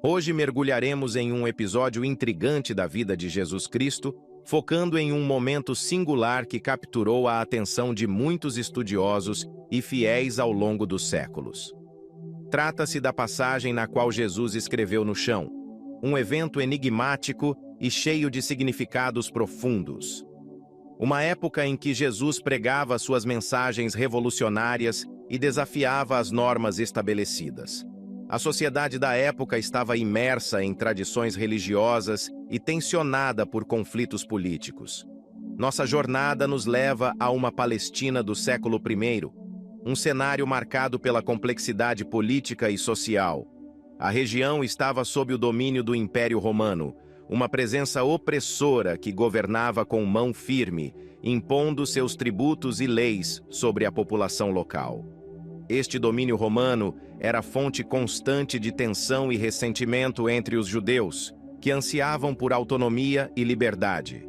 Hoje mergulharemos em um episódio intrigante da vida de Jesus Cristo, focando em um momento singular que capturou a atenção de muitos estudiosos e fiéis ao longo dos séculos. Trata-se da passagem na qual Jesus escreveu no chão, um evento enigmático e cheio de significados profundos. Uma época em que Jesus pregava suas mensagens revolucionárias e desafiava as normas estabelecidas. A sociedade da época estava imersa em tradições religiosas e tensionada por conflitos políticos. Nossa jornada nos leva a uma Palestina do século I, um cenário marcado pela complexidade política e social. A região estava sob o domínio do Império Romano, uma presença opressora que governava com mão firme, impondo seus tributos e leis sobre a população local. Este domínio romano era fonte constante de tensão e ressentimento entre os judeus, que ansiavam por autonomia e liberdade.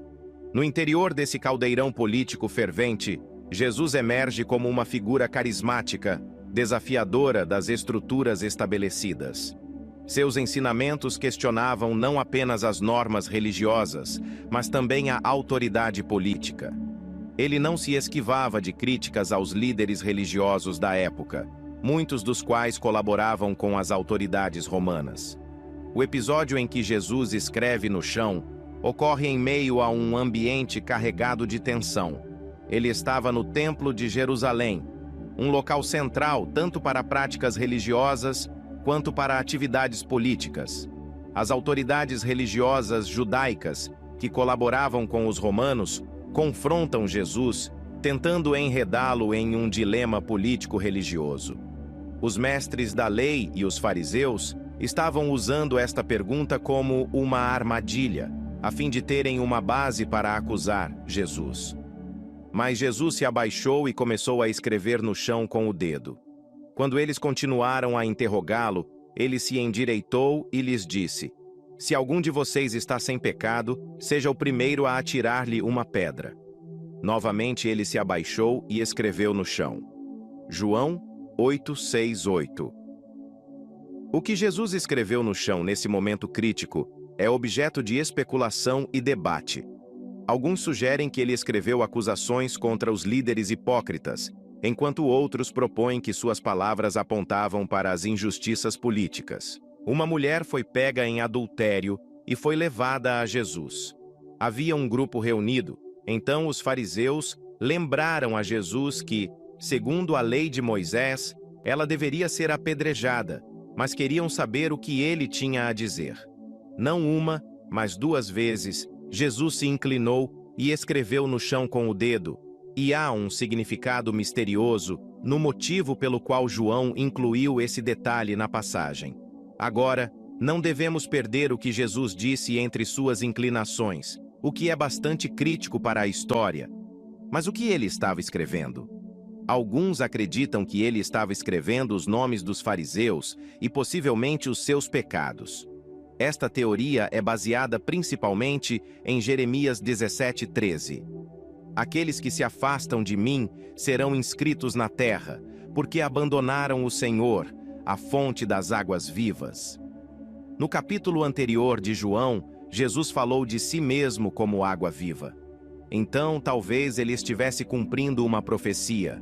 No interior desse caldeirão político fervente, Jesus emerge como uma figura carismática, desafiadora das estruturas estabelecidas. Seus ensinamentos questionavam não apenas as normas religiosas, mas também a autoridade política. Ele não se esquivava de críticas aos líderes religiosos da época, muitos dos quais colaboravam com as autoridades romanas. O episódio em que Jesus escreve no chão ocorre em meio a um ambiente carregado de tensão. Ele estava no Templo de Jerusalém, um local central tanto para práticas religiosas quanto para atividades políticas. As autoridades religiosas judaicas, que colaboravam com os romanos, confrontam Jesus, tentando enredá-lo em um dilema político-religioso. Os mestres da lei e os fariseus estavam usando esta pergunta como uma armadilha, a fim de terem uma base para acusar Jesus. Mas Jesus se abaixou e começou a escrever no chão com o dedo. Quando eles continuaram a interrogá-lo, ele se endireitou e lhes disse: "Se algum de vocês está sem pecado, seja o primeiro a atirar-lhe uma pedra." Novamente ele se abaixou e escreveu no chão. João 8:6-8. O que Jesus escreveu no chão nesse momento crítico é objeto de especulação e debate. Alguns sugerem que ele escreveu acusações contra os líderes hipócritas, enquanto outros propõem que suas palavras apontavam para as injustiças políticas. Uma mulher foi pega em adultério e foi levada a Jesus. Havia um grupo reunido, então os fariseus lembraram a Jesus que, segundo a lei de Moisés, ela deveria ser apedrejada, mas queriam saber o que ele tinha a dizer. Não uma, mas 2 vezes, Jesus se inclinou e escreveu no chão com o dedo, e há um significado misterioso no motivo pelo qual João incluiu esse detalhe na passagem. Agora, não devemos perder o que Jesus disse entre suas inclinações, o que é bastante crítico para a história. Mas o que ele estava escrevendo? Alguns acreditam que ele estava escrevendo os nomes dos fariseus e possivelmente os seus pecados. Esta teoria é baseada principalmente em Jeremias 17:13. "Aqueles que se afastam de mim serão inscritos na terra, porque abandonaram o Senhor, a fonte das águas vivas." No capítulo anterior de João, Jesus falou de si mesmo como água viva. Então, talvez ele estivesse cumprindo uma profecia.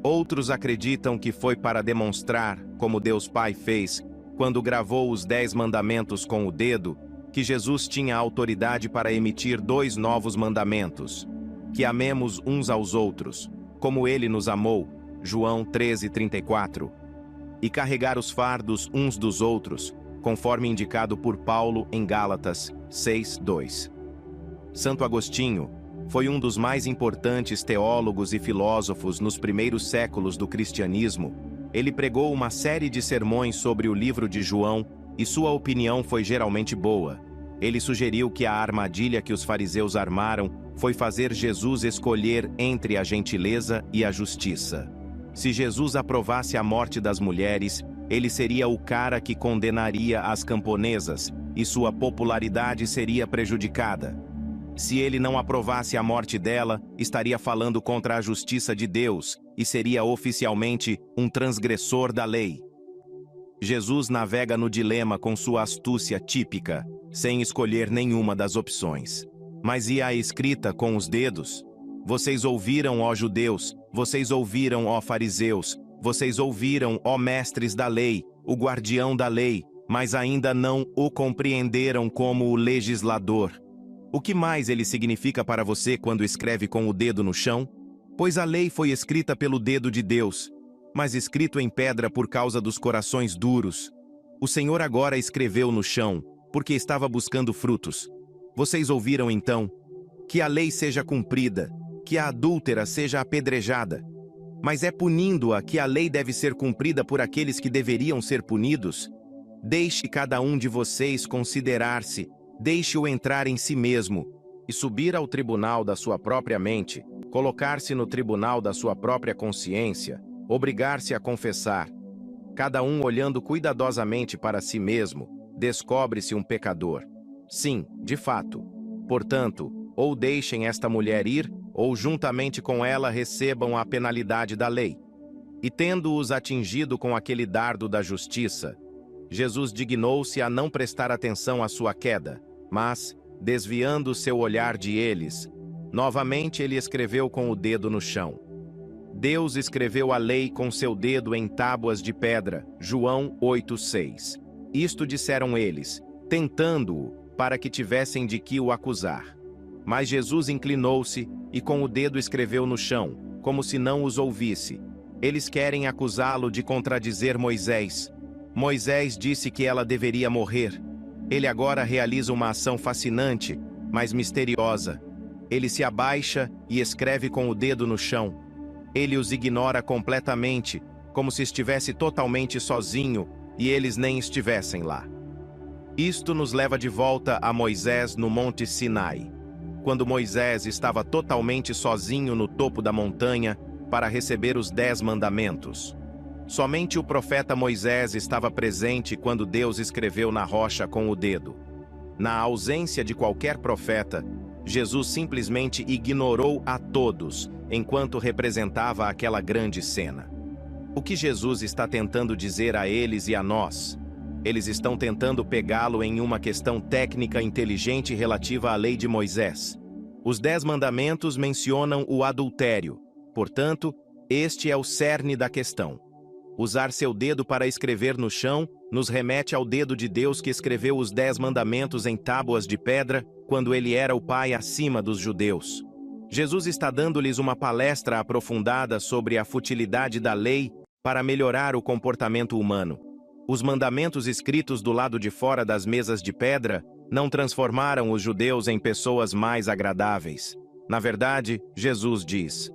Outros acreditam que foi para demonstrar, como Deus Pai fez, quando gravou os 10 mandamentos com o dedo, que Jesus tinha autoridade para emitir 2 novos mandamentos: que amemos uns aos outros, como ele nos amou, João 13:34, e carregar os fardos uns dos outros, conforme indicado por Paulo em Gálatas 6:2. Santo Agostinho foi um dos mais importantes teólogos e filósofos nos primeiros séculos do cristianismo. Ele pregou uma série de sermões sobre o livro de João e sua opinião foi geralmente boa. Ele sugeriu que a armadilha que os fariseus armaram foi fazer Jesus escolher entre a gentileza e a justiça. Se Jesus aprovasse a morte das mulheres, ele seria o cara que condenaria as camponesas e sua popularidade seria prejudicada. Se ele não aprovasse a morte dela, estaria falando contra a justiça de Deus e seria oficialmente um transgressor da lei. Jesus navega no dilema com sua astúcia típica, sem escolher nenhuma das opções. Mas e a escrita com os dedos? Vocês ouviram, ó judeus, vocês ouviram, ó fariseus, vocês ouviram, ó mestres da lei, o guardião da lei, mas ainda não o compreenderam como o legislador. O que mais ele significa para você quando escreve com o dedo no chão? Pois a lei foi escrita pelo dedo de Deus, mas escrito em pedra por causa dos corações duros. O Senhor agora escreveu no chão, porque estava buscando frutos. Vocês ouviram então? Que a lei seja cumprida, que a adúltera seja apedrejada. Mas é punindo-a que a lei deve ser cumprida por aqueles que deveriam ser punidos? Deixe cada um de vocês considerar-se, deixe-o entrar em si mesmo e subir ao tribunal da sua própria mente, colocar-se no tribunal da sua própria consciência, obrigar-se a confessar. Cada um olhando cuidadosamente para si mesmo, descobre-se um pecador. Sim, de fato. Portanto, ou deixem esta mulher ir, ou juntamente com ela recebam a penalidade da lei. E tendo-os atingido com aquele dardo da justiça, Jesus dignou-se a não prestar atenção à sua queda, mas, desviando seu olhar de eles, novamente ele escreveu com o dedo no chão. Deus escreveu a lei com seu dedo em tábuas de pedra, João 8:6. Isto disseram eles, tentando-o, para que tivessem de que o acusar. Mas Jesus inclinou-se e com o dedo escreveu no chão, como se não os ouvisse. Eles querem acusá-lo de contradizer Moisés. Moisés disse que ela deveria morrer. Ele agora realiza uma ação fascinante, mas misteriosa. Ele se abaixa e escreve com o dedo no chão. Ele os ignora completamente, como se estivesse totalmente sozinho e eles nem estivessem lá. Isto nos leva de volta a Moisés no Monte Sinai, quando Moisés estava totalmente sozinho no topo da montanha para receber os 10 mandamentos. Somente o profeta Moisés estava presente quando Deus escreveu na rocha com o dedo. Na ausência de qualquer profeta, Jesus simplesmente ignorou a todos, enquanto representava aquela grande cena. O que Jesus está tentando dizer a eles e a nós? Eles estão tentando pegá-lo em uma questão técnica inteligente relativa à lei de Moisés. Os 10 mandamentos mencionam o adultério. Portanto, este é o cerne da questão. Usar seu dedo para escrever no chão nos remete ao dedo de Deus que escreveu os 10 mandamentos em tábuas de pedra quando ele era o pai acima dos judeus. Jesus está dando-lhes uma palestra aprofundada sobre a futilidade da lei para melhorar o comportamento humano. Os mandamentos escritos do lado de fora das mesas de pedra não transformaram os judeus em pessoas mais agradáveis. Na verdade, Jesus diz: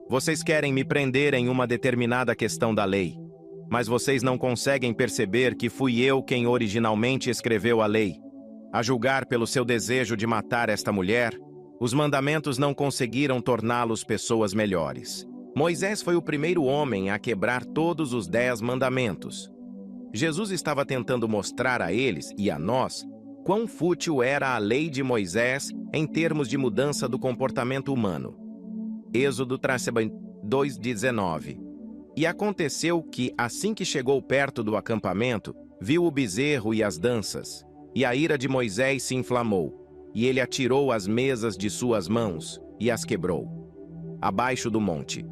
vocês querem me prender em uma determinada questão da lei, mas vocês não conseguem perceber que fui eu quem originalmente escreveu a lei. A julgar pelo seu desejo de matar esta mulher, os mandamentos não conseguiram torná-los pessoas melhores. Moisés foi o primeiro homem a quebrar todos os 10 mandamentos. Jesus estava tentando mostrar a eles e a nós quão fútil era a lei de Moisés em termos de mudança do comportamento humano. Êxodo 2:19. E aconteceu que, assim que chegou perto do acampamento, viu o bezerro e as danças, e a ira de Moisés se inflamou, e ele atirou as mesas de suas mãos e as quebrou. Abaixo do monte,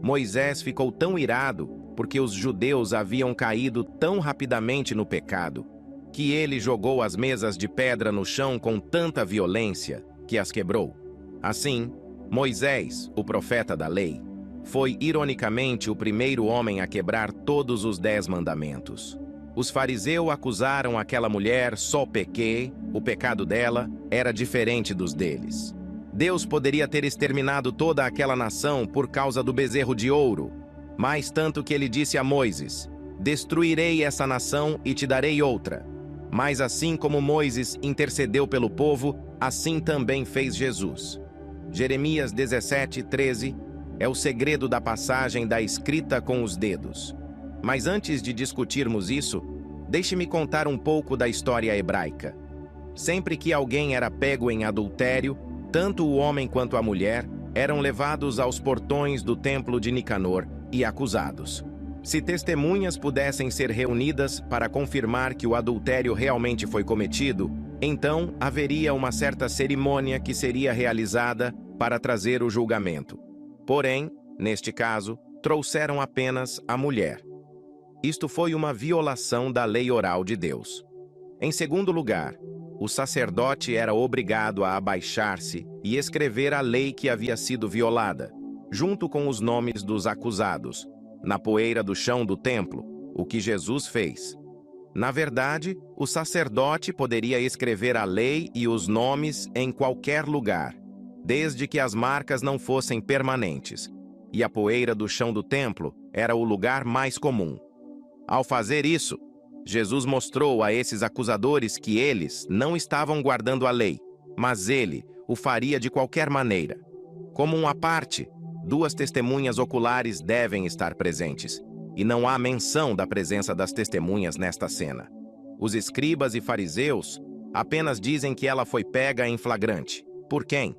Moisés ficou tão irado porque os judeus haviam caído tão rapidamente no pecado, que ele jogou as mesas de pedra no chão com tanta violência que as quebrou. Assim, Moisés, o profeta da lei, foi ironicamente o primeiro homem a quebrar todos os 10 mandamentos. Os fariseus acusaram aquela mulher só porque o pecado dela era diferente dos deles. Deus poderia ter exterminado toda aquela nação por causa do bezerro de ouro, mas tanto que ele disse a Moisés: destruirei essa nação e te darei outra. Mas assim como Moisés intercedeu pelo povo, assim também fez Jesus. Jeremias 17:13 é o segredo da passagem da escrita com os dedos. Mas antes de discutirmos isso, deixe-me contar um pouco da história hebraica. Sempre que alguém era pego em adultério, tanto o homem quanto a mulher eram levados aos portões do templo de Nicanor e acusados. Se testemunhas pudessem ser reunidas para confirmar que o adultério realmente foi cometido, então haveria uma certa cerimônia que seria realizada para trazer o julgamento. Porém, neste caso, trouxeram apenas a mulher. Isto foi uma violação da lei oral de Deus. Em segundo lugar, o sacerdote era obrigado a abaixar-se e escrever a lei que havia sido violada, junto com os nomes dos acusados, na poeira do chão do templo, o que Jesus fez. Na verdade, o sacerdote poderia escrever a lei e os nomes em qualquer lugar, desde que as marcas não fossem permanentes, e a poeira do chão do templo era o lugar mais comum. Ao fazer isso, Jesus mostrou a esses acusadores que eles não estavam guardando a lei, mas ele o faria de qualquer maneira. Como uma parte, 2 testemunhas oculares devem estar presentes, e não há menção da presença das testemunhas nesta cena. Os escribas e fariseus apenas dizem que ela foi pega em flagrante. Por quem?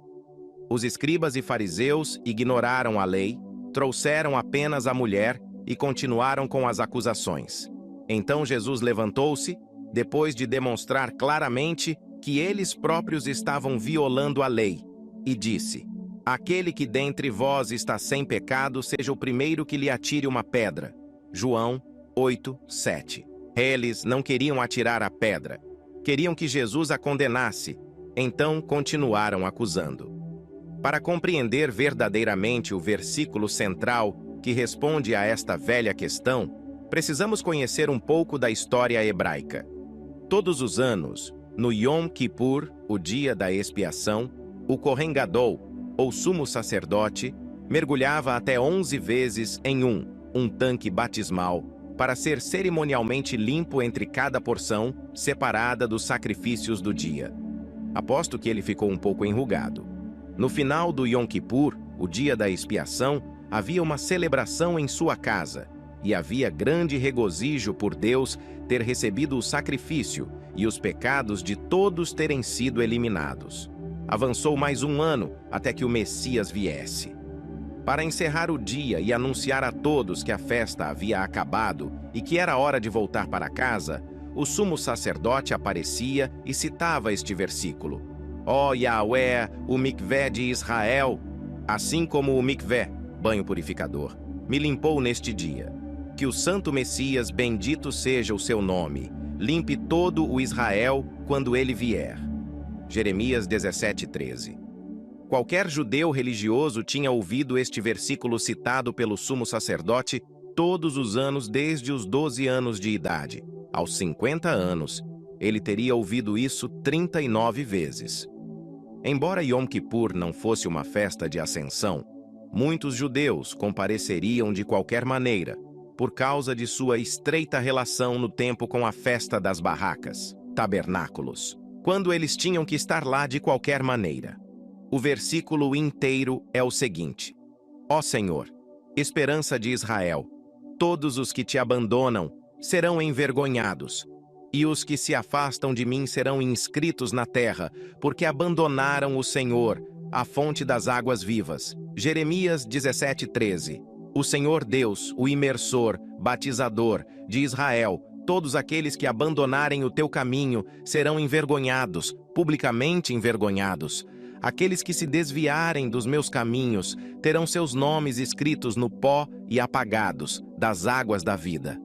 Os escribas e fariseus ignoraram a lei, trouxeram apenas a mulher e continuaram com as acusações. Então Jesus levantou-se, depois de demonstrar claramente que eles próprios estavam violando a lei, e disse: Aquele que dentre vós está sem pecado, seja o primeiro que lhe atire uma pedra. João 8:7. Eles não queriam atirar a pedra. Queriam que Jesus a condenasse. Então continuaram acusando. Para compreender verdadeiramente o versículo central que responde a esta velha questão, precisamos conhecer um pouco da história hebraica. Todos os anos, no Yom Kippur, o dia da expiação, o Kohen Gadol, ou sumo sacerdote, mergulhava até 11 vezes em um tanque batismal para ser cerimonialmente limpo entre cada porção, separada dos sacrifícios do dia. Aposto que ele ficou um pouco enrugado. No final do Yom Kippur, o dia da expiação, havia uma celebração em sua casa, e havia grande regozijo por Deus ter recebido o sacrifício e os pecados de todos terem sido eliminados. Avançou mais um ano até que o Messias viesse. Para encerrar o dia e anunciar a todos que a festa havia acabado e que era hora de voltar para casa, o sumo sacerdote aparecia e citava este versículo: Ó Yahweh, o mikvé de Israel, assim como o mikvé, banho purificador, me limpou neste dia. Que o santo Messias, bendito seja o seu nome, limpe todo o Israel quando ele vier. Jeremias 17:13. Qualquer judeu religioso tinha ouvido este versículo citado pelo sumo sacerdote todos os anos desde os 12 anos de idade. Aos 50 anos, ele teria ouvido isso 39 vezes. Embora Yom Kippur não fosse uma festa de ascensão, muitos judeus compareceriam de qualquer maneira, por causa de sua estreita relação no tempo com a festa das barracas, tabernáculos, quando eles tinham que estar lá de qualquer maneira. O versículo inteiro é o seguinte: Ó Senhor, esperança de Israel, todos os que te abandonam serão envergonhados, e os que se afastam de mim serão inscritos na terra, porque abandonaram o Senhor, a fonte das águas vivas. Jeremias 17:13. O Senhor Deus, o imersor, batizador de Israel, todos aqueles que abandonarem o teu caminho serão envergonhados, publicamente envergonhados. Aqueles que se desviarem dos meus caminhos terão seus nomes escritos no pó e apagados das águas da vida.